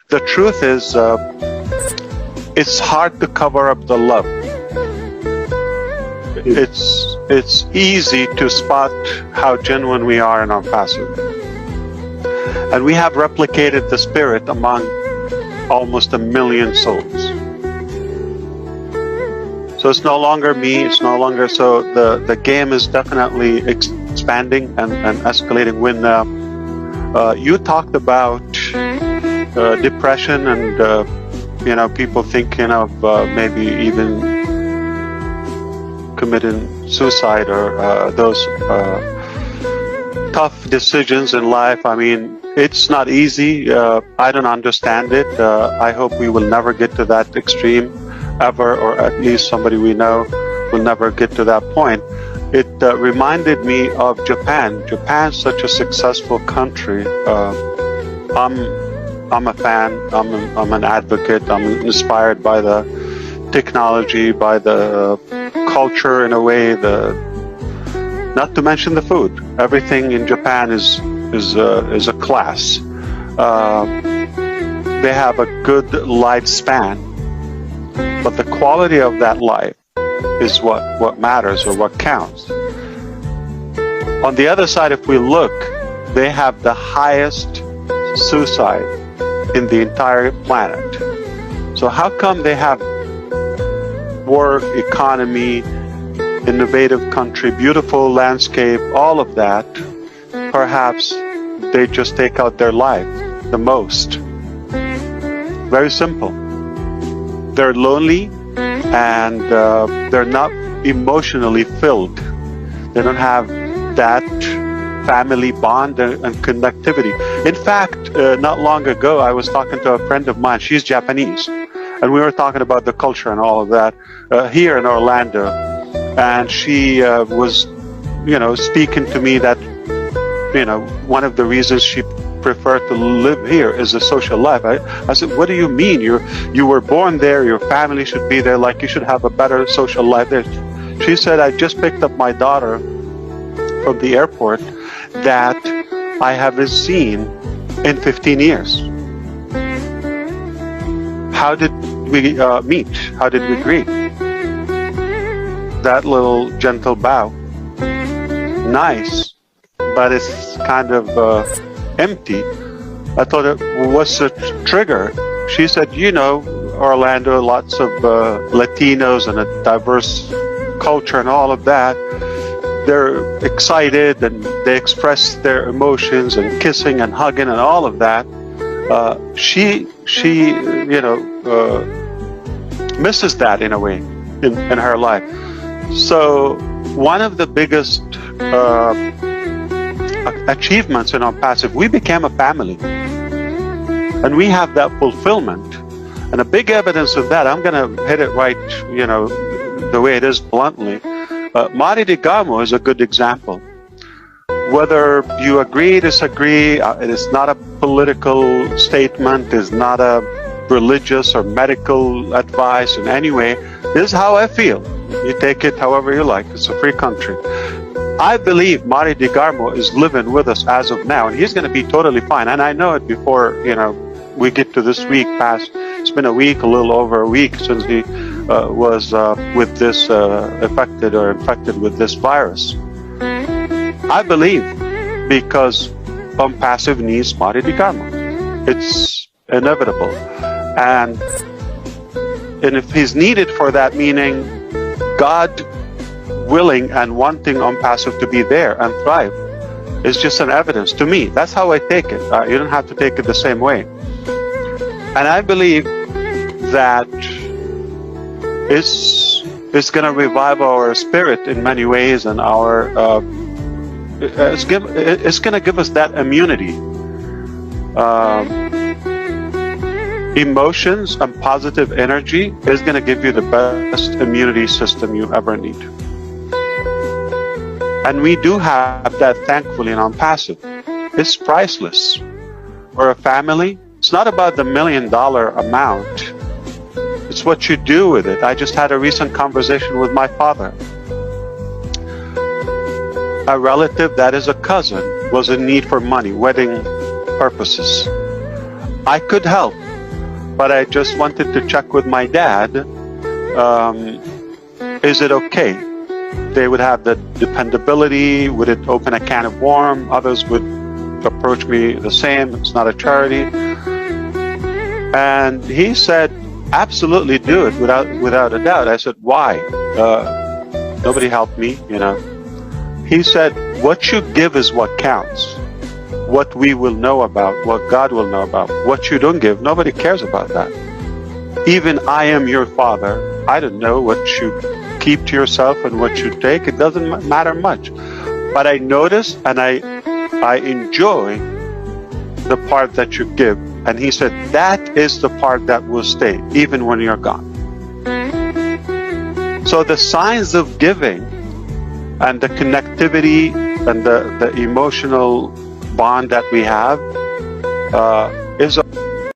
the truth is, it's hard to cover up the love. It's easy to spot how genuine we are in Onpassive. And we have replicated the spirit among almost 1 million souls. So it's no longer me, it's no longer, so the game is definitely expanding and escalating. When you talked about depression and people thinking of maybe even committing suicide or those tough decisions in life, I mean, it's not easy. I don't understand it. I hope we will never get to that extreme ever, or at least somebody we know will never get to that point. It reminded me of Japan. Japan's such a successful country. I'm a fan. I'm an advocate. I'm inspired by the technology, by the culture in a way. Not to mention the food. Everything in Japan is a class. They have a good lifespan, but the quality of that life is what matters or what counts. On the other side, if we look, they have the highest suicide in the entire planet. So how come they have work, economy, innovative country, beautiful landscape, all of that? Perhaps they just take out their life the most. Very simple. They're lonely and they're not emotionally filled. They don't have that family bond and connectivity. In fact, not long ago, I was talking to a friend of mine. She's Japanese, and we were talking about the culture and all of that here in Orlando. And she was, speaking to me that, one of the reasons she prefer to live here is a social life. I said, what do you mean? You were born there, your family should be there, like you should have a better social life there. She said, I just picked up my daughter from the airport that I haven't seen in 15 years. How did we meet? How did we greet? That little gentle bow. Nice, but it's kind of empty. I thought, what's the trigger? She said, Orlando, lots of Latinos and a diverse culture and all of that. They're excited and they express their emotions and kissing and hugging and all of that. She misses that in a way in her life. So one of the biggest achievements in Onpassive, we became a family, and we have that fulfillment. And a big evidence of that, I'm going to hit it right, the way it is, bluntly. Mari de Gamo is a good example. Whether you agree, disagree, it is not a political statement, it's not a religious or medical advice in any way. This is how I feel. You take it however you like. It's a free country. I believe Mari de Garmo is living with us as of now, and he's going to be totally fine. And I know it before, we get to this week past. It's been a week, a little over a week since he was with this infected with this virus. I believe because Onpassive needs Mari de Garmo. It's inevitable. And if he's needed for that, meaning God willing and wanting Onpassive to be there and thrive, is just an evidence to me. That's how I take it. You don't have to take it the same way. And I believe that it's going to revive our spirit in many ways, and it's going to give us that immunity. Emotions and positive energy is going to give you the best immunity system you ever need. And we do have that, thankfully, in Onpassive. It's priceless. For a family, it's not about the $1 million amount. It's what you do with it. I just had a recent conversation with my father. A relative that is a cousin was in need for money, wedding purposes. I could help but I just wanted to check with my dad. Is it okay? They would have the dependability. Would it open a can of worms? Others would approach me the same. It's not a charity. And he said, absolutely do it without a doubt. I said, why? Nobody helped me, you know. He said, what you give is what counts. What we will know about, what God will know about. What you don't give, nobody cares about that. Even I am your father. I don't know what you keep to yourself and what you take. It doesn't matter much. But I notice and I enjoy the part that you give. And he said, that is the part that will stay, even when you're gone. So the signs of giving and the connectivity and the emotional bond that we have